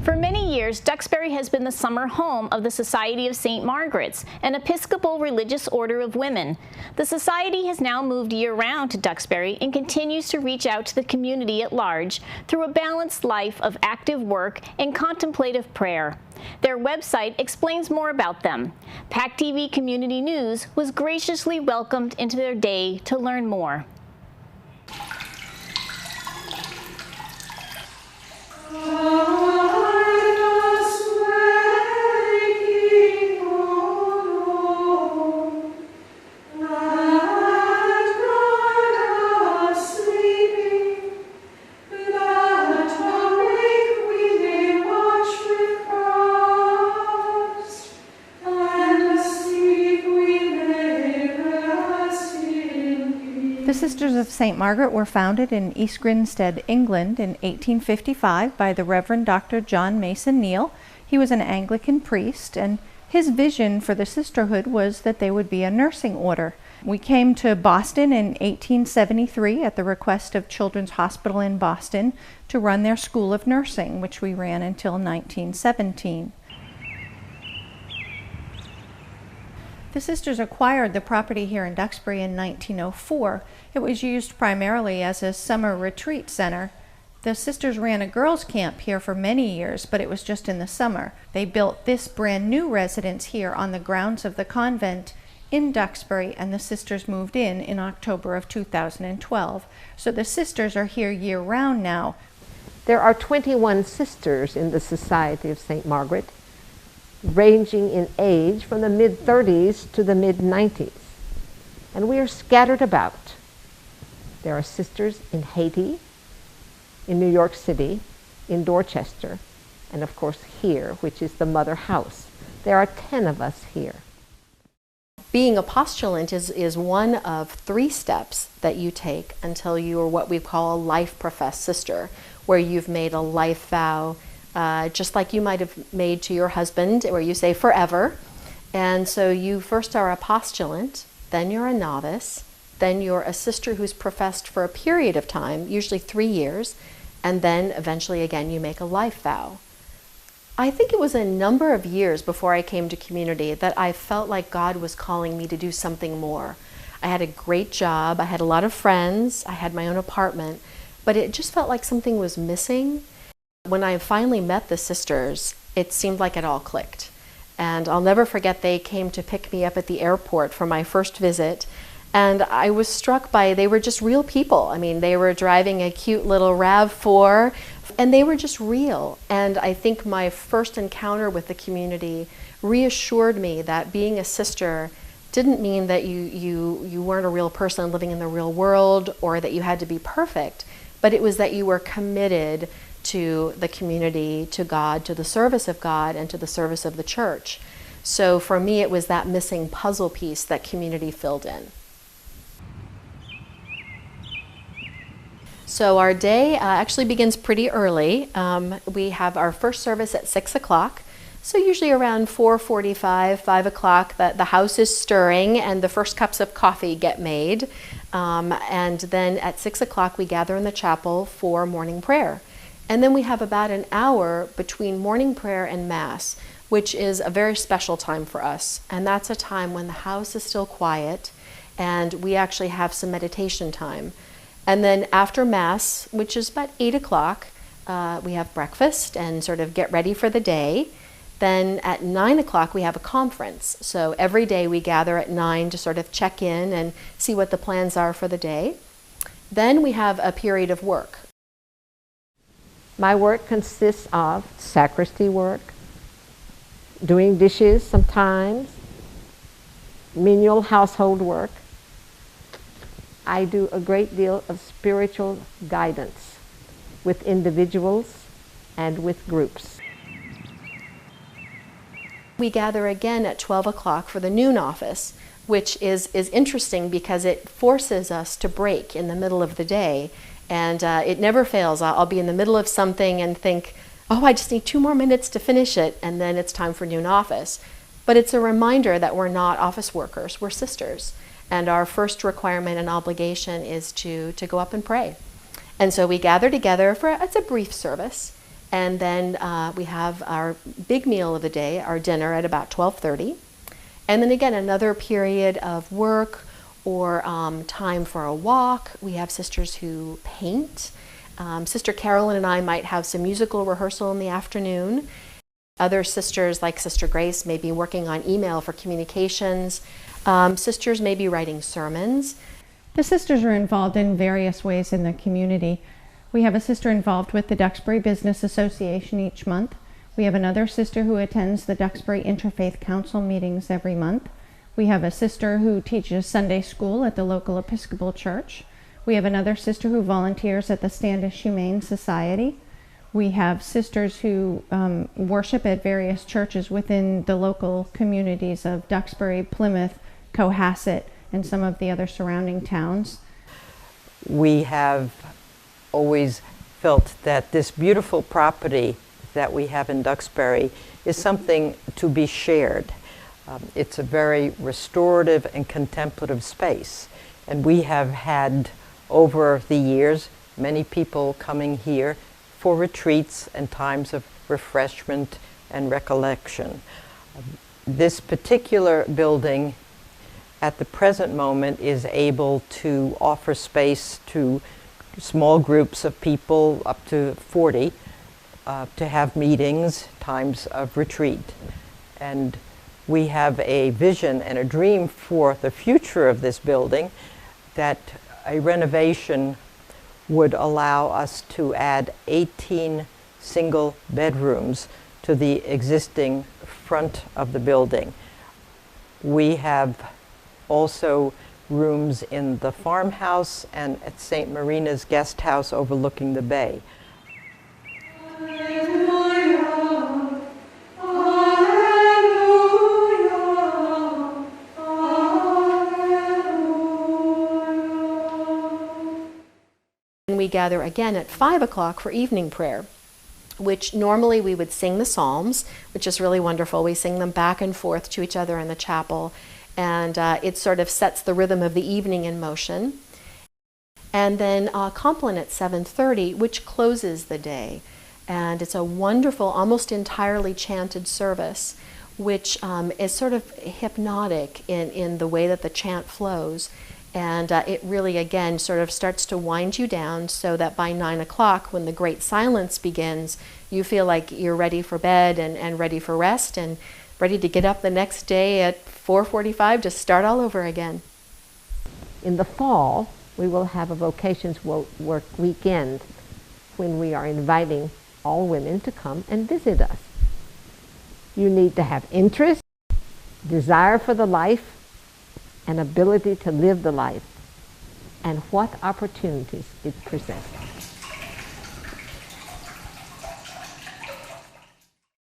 For many years, Duxbury has been the summer home of the Society of St. Margaret's, an Episcopal religious order of women. The society has now moved year-round to Duxbury and continues to reach out to the community at large through a balanced life of active work and contemplative prayer. Their website explains more about them. PACTV Community News was graciously welcomed into their day to learn more. The Sisters of St. Margaret were founded in East Grinstead, England in 1855 by the Reverend Dr. John Mason Neale. He was an Anglican priest, and his vision for the sisterhood was that they would be a nursing order. We came to Boston in 1873 at the request of Children's Hospital in Boston to run their School of Nursing, which we ran until 1917. The sisters acquired the property here in Duxbury in 1904. It was used primarily as a summer retreat center. The sisters ran a girls' camp here for many years, but it was just in the summer. They built this brand new residence here on the grounds of the convent in Duxbury, and the sisters moved in October of 2012. So the sisters are here year-round now. There are 21 sisters in the Society of St. Margaret, ranging in age from the mid-30s to the mid-90s. And we are scattered about. There are sisters in Haiti, in New York City, in Dorchester, and of course here, which is the mother house. There are 10 of us here. Being a postulant is one of 3 steps that you take until you are what we call a life-professed sister, where you've made a life vow, just like you might have made to your husband, where you say forever. And so you first are a postulant, then you're a novice, then you're a sister who's professed for a period of time, usually 3 years, and then eventually again you make a life vow. I think it was a number of years before I came to community that I felt like God was calling me to do something more. I had a great job, I had a lot of friends, I had my own apartment, but it just felt like something was missing. When I finally met the sisters, it seemed like it all clicked. And I'll never forget, they came to pick me up at the airport for my first visit. And I was struck by, they were just real people. I mean, they were driving a cute little RAV4, and they were just real. And I think my first encounter with the community reassured me that being a sister didn't mean that you weren't a real person living in the real world, or that you had to be perfect, but it was that you were committed to the community, to God, to the service of God, and to the service of the church. So for me, it was that missing puzzle piece that community filled in. So our day actually begins pretty early. We have our first service at 6 o'clock. So usually around 4:45, 5 o'clock, the house is stirring and the first cups of coffee get made. And then at 6 o'clock, we gather in the chapel for morning prayer. And then we have about an hour between morning prayer and Mass, which is a very special time for us. And that's a time when the house is still quiet, and we actually have some meditation time. And then after Mass, which is about 8 o'clock, we have breakfast and sort of get ready for the day. Then at 9 o'clock, we have a conference. So every day we gather at 9 to sort of check in and see what the plans are for the day. Then we have a period of work. My work consists of sacristy work, doing dishes sometimes, menial household work. I do a great deal of spiritual guidance with individuals and with groups. We gather again at 12 o'clock for the noon office, which is interesting because it forces us to break in the middle of the day. And it never fails. I'll be in the middle of something and think, oh, I just need 2 more minutes to finish it, and then it's time for noon office. But it's a reminder that we're not office workers, we're sisters. And our first requirement and obligation is to go up and pray. And so we gather together for, it's a brief service, And then we have our big meal of the day, our dinner, at about 12:30. And then again, another period of work or time for a walk. We have sisters who paint. Sister Carolyn and I might have some musical rehearsal in the afternoon. Other sisters, like Sister Grace, may be working on email for communications. Sisters may be writing sermons. The sisters are involved in various ways in the community. We have a sister involved with the Duxbury Business Association each month. We have another sister who attends the Duxbury Interfaith Council meetings every month. We have a sister who teaches Sunday school at the local Episcopal Church. We have another sister who volunteers at the Standish Humane Society. We have sisters who worship at various churches within the local communities of Duxbury, Plymouth, Cohasset, and some of the other surrounding towns. We have always felt that this beautiful property that we have in Duxbury is something to be shared. It's a very restorative and contemplative space, and we have had over the years many people coming here for retreats and times of refreshment and recollection. This particular building at the present moment is able to offer space to small groups of people, up to 40, to have meetings, times of retreat. And we have a vision and a dream for the future of this building that a renovation would allow us to add 18 single bedrooms to the existing front of the building. We have also rooms in the farmhouse and at St. Marina's guest house overlooking the bay. We gather again at 5 o'clock for evening prayer, which normally we would sing the Psalms, which is really wonderful. We sing them back and forth to each other in the chapel, and it sort of sets the rhythm of the evening in motion. And then Compline at 7:30, which closes the day. And it's a wonderful, almost entirely chanted service, which is sort of hypnotic in the way that the chant flows. And it really, again, sort of starts to wind you down so that by 9 o'clock, when the great silence begins, you feel like you're ready for bed and ready for rest and ready to get up the next day at 4:45 to start all over again. In the fall, we will have a vocations work weekend when we are inviting all women to come and visit us. You need to have interest, desire for the life, and ability to live the life, and what opportunities it presents.